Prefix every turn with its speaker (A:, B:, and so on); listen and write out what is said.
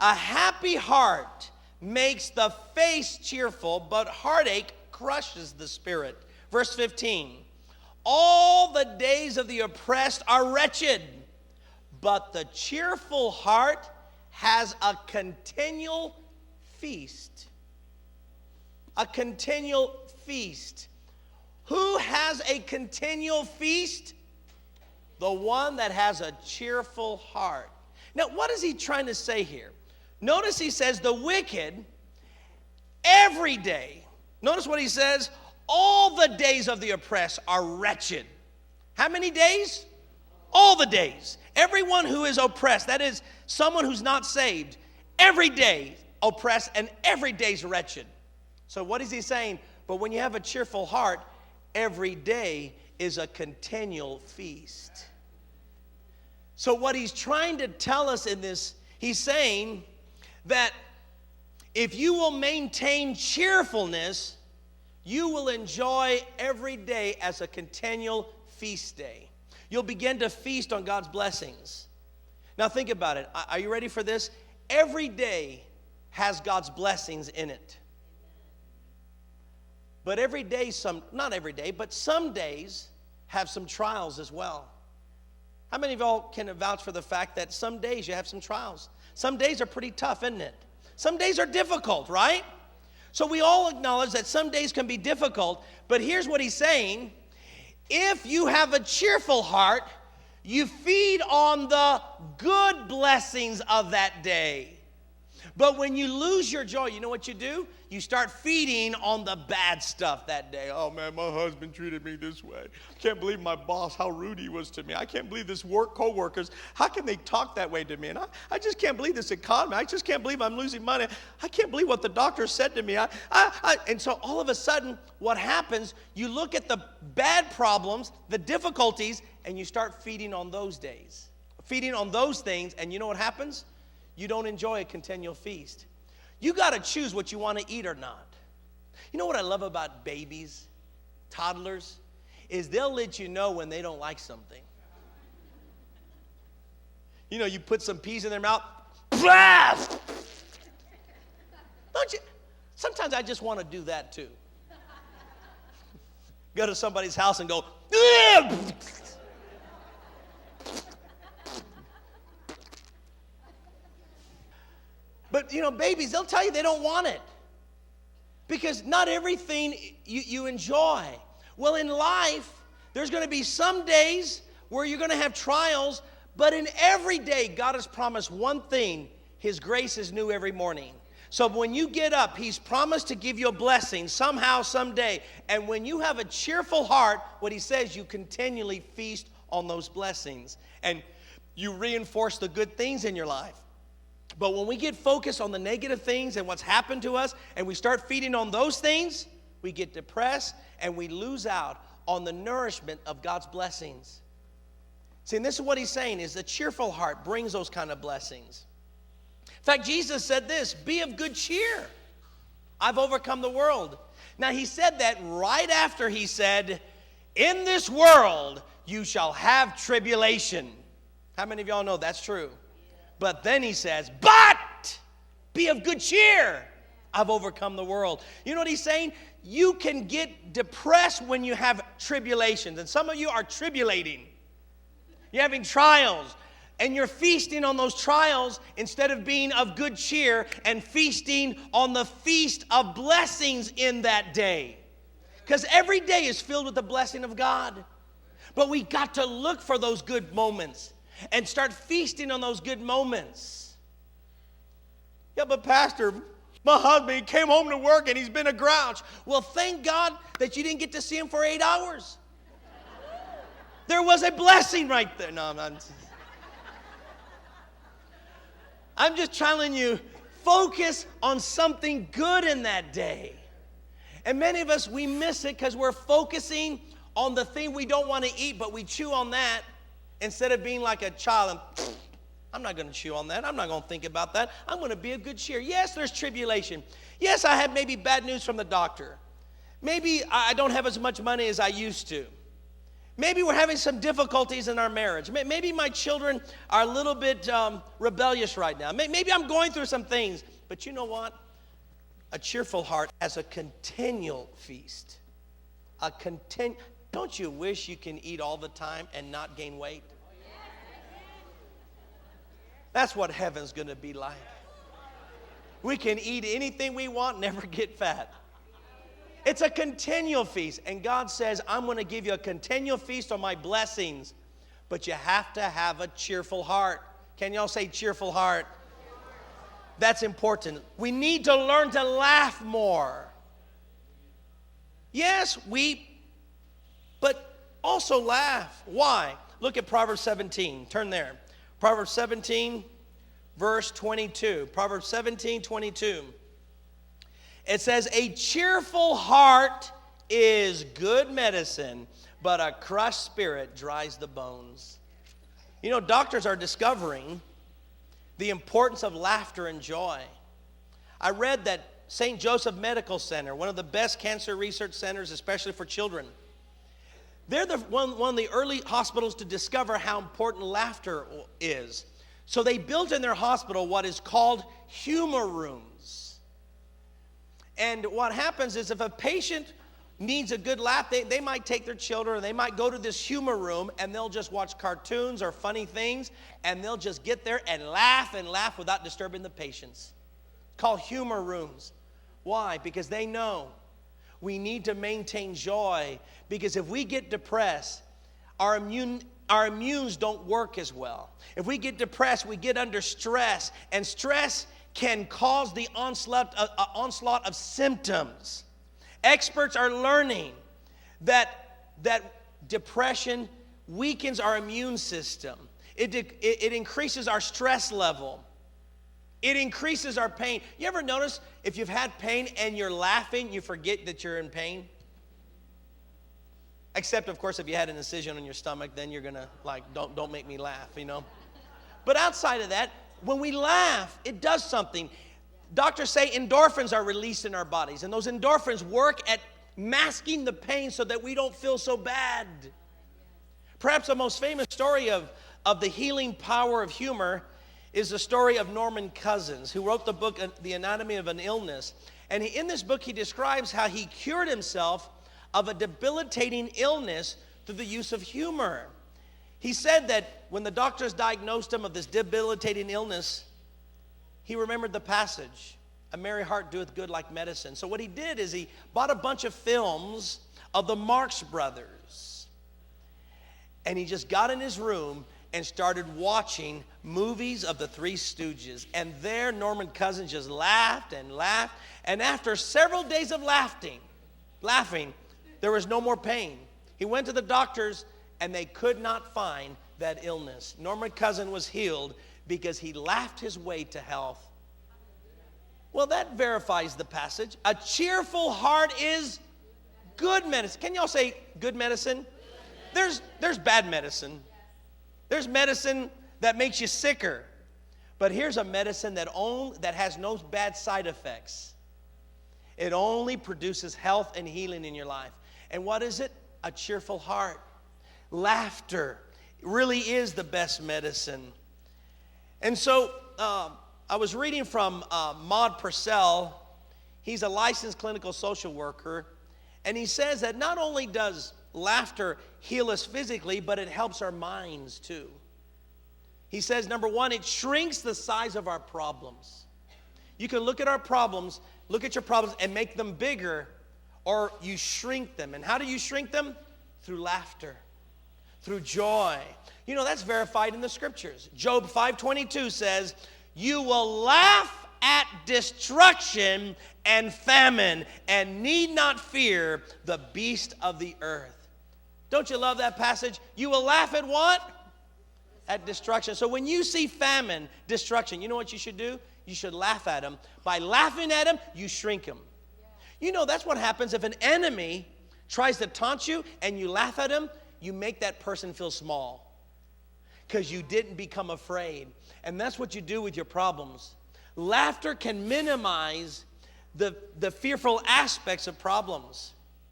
A: A happy heart makes the face cheerful, but heartache crushes the spirit. Verse 15. All the days of the oppressed are wretched, but the cheerful heart has a continual feast. A continual feast. Who has a continual feast? The one that has a cheerful heart. Now, what is he trying to say here? Notice he says the wicked every day. Notice what he says. All the days of the oppressed are wretched. How many days? All the days. Everyone who is oppressed, that is someone who's not saved, every day oppressed and every day's wretched. So what is he saying? But when you have a cheerful heart, every day is a continual feast. So what he's trying to tell us in this, he's saying that if you will maintain cheerfulness, you will enjoy every day as a continual feast day. You'll begin to feast on God's blessings. Now think about it. Are you ready for this? Every day has God's blessings in it. But every day, not every day, but some days have some trials as well. How many of y'all can vouch for the fact that some days you have some trials? Some days are pretty tough, isn't it? Some days are difficult, right? So we all acknowledge that some days can be difficult, but here's what he's saying. If you have a cheerful heart, you feed on the good blessings of that day. But when you lose your joy, you know what you do? You start feeding on the bad stuff that day. Oh man, my husband treated me this way. I can't believe my boss, how rude he was to me. I can't believe this co-workers, how can they talk that way to me? And I just can't believe this economy. I just can't believe I'm losing money. I can't believe what the doctor said to me. And so all of a sudden, what happens, you look at the bad problems, the difficulties, and you start feeding on those days. Feeding on those things, and you know what happens? You don't enjoy a continual feast. You got to choose what you want to eat or not. You know what I love about babies, toddlers, is they'll let you know when they don't like something. You know, you put some peas in their mouth, blast! Don't you? Sometimes I just want to do that too. Go to somebody's house and go, ugh! But, you know, babies, they'll tell you they don't want it. Because not everything you enjoy. Well, in life, there's going to be some days where you're going to have trials, but in every day, God has promised one thing. His grace is new every morning. So when you get up, He's promised to give you a blessing somehow, someday. And when you have a cheerful heart, what He says, you continually feast on those blessings. And you reinforce the good things in your life. But when we get focused on the negative things and what's happened to us, and we start feeding on those things, we get depressed and we lose out on the nourishment of God's blessings. See, and this is what he's saying, is the cheerful heart brings those kind of blessings. In fact, Jesus said this, be of good cheer. I've overcome the world. Now, he said that right after he said, in this world you shall have tribulation. How many of y'all know that's true? But then he says, but be of good cheer. I've overcome the world. You know what he's saying? You can get depressed when you have tribulations. And some of you are tribulating. You're having trials. And you're feasting on those trials instead of being of good cheer and feasting on the feast of blessings in that day. Because every day is filled with the blessing of God. But we got to look for those good moments and start feasting on those good moments. Yeah, but Pastor, my husband came home to work and he's been a grouch. Well, thank God that you didn't get to see him for 8 hours. There was a blessing right there. No, I'm just telling you, focus on something good in that day. And many of us, we miss it because we're focusing on the thing we don't want to eat, but we chew on that. Instead of being like a child and, I'm not going to chew on that. I'm not going to think about that. I'm going to be of good cheer. Yes, there's tribulation. Yes, I have maybe bad news from the doctor. Maybe I don't have as much money as I used to. Maybe we're having some difficulties in our marriage. Maybe my children are a little bit rebellious right now. Maybe I'm going through some things. But you know what? A cheerful heart has a continual feast. Don't you wish you can eat all the time and not gain weight? That's what heaven's going to be like. We can eat anything we want, never get fat. It's a continual feast. And God says, I'm going to give you a continual feast on my blessings. But you have to have a cheerful heart. Can y'all say cheerful heart? That's important. We need to learn to laugh more. Yes, weep, but also laugh. Why? Look at Proverbs 17. Turn there. Proverbs 17, verse 22. Proverbs 17, 22. It says, a cheerful heart is good medicine, but a crushed spirit dries the bones. You know, doctors are discovering the importance of laughter and joy. I read that St. Joseph Medical Center, one of the best cancer research centers, especially for children, they're one of the early hospitals to discover how important laughter is. So they built in their hospital what is called humor rooms. And what happens is if a patient needs a good laugh, they might take their children, they might go to this humor room, and they'll just watch cartoons or funny things, and they'll just get there and laugh without disturbing the patients. It's called humor rooms. Why? Because they know we need to maintain joy, because if we get depressed, our immunes don't work as well. If we get depressed, we get under stress, and stress can cause the onslaught of symptoms. Experts are learning that depression weakens our immune system. It increases our stress level. It increases our pain. You ever notice if you've had pain and you're laughing, you forget that you're in pain? Except, of course, if you had an incision on your stomach, then you're going to, don't make me laugh, you know? But outside of that, when we laugh, it does something. Doctors say endorphins are released in our bodies, and those endorphins work at masking the pain so that we don't feel so bad. Perhaps the most famous story of the healing power of humor is the story of Norman Cousins, who wrote the book, The Anatomy of an Illness. And in this book, he describes how he cured himself of a debilitating illness through the use of humor. He said that when the doctors diagnosed him of this debilitating illness, he remembered the passage, a merry heart doeth good like medicine. So what he did is he bought a bunch of films of the Marx Brothers. And he just got in his room and started watching movies of the Three Stooges. And there Norman Cousins just laughed and laughed. And after several days of laughing, there was no more pain. He went to the doctors and they could not find that illness. Norman Cousins was healed because he laughed his way to health. Well, that verifies the passage. A cheerful heart is good medicine. Can y'all say good medicine? There's bad medicine. There's medicine that makes you sicker. But here's a medicine that has no bad side effects. It only produces health and healing in your life. And what is it? A cheerful heart. Laughter really is the best medicine. And so I was reading from Maud Purcell. He's a licensed clinical social worker. And he says that not only does laughter heal us physically, but it helps our minds too. He says, number one, it shrinks the size of our problems. You can look at your problems and make them bigger, or you shrink them. And how do you shrink them? Through laughter, through joy. You know, that's verified in the scriptures. Job 5:22 says, you will laugh at destruction and famine, and need not fear the beast of the earth. Don't you love that passage? You will laugh at what? At destruction. So when you see famine, destruction, you know what you should do? You should laugh at them. By laughing at them, you shrink them. You know, that's what happens if an enemy tries to taunt you and you laugh at him, you make that person feel small because you didn't become afraid. And that's what you do with your problems. Laughter can minimize the fearful aspects of problems.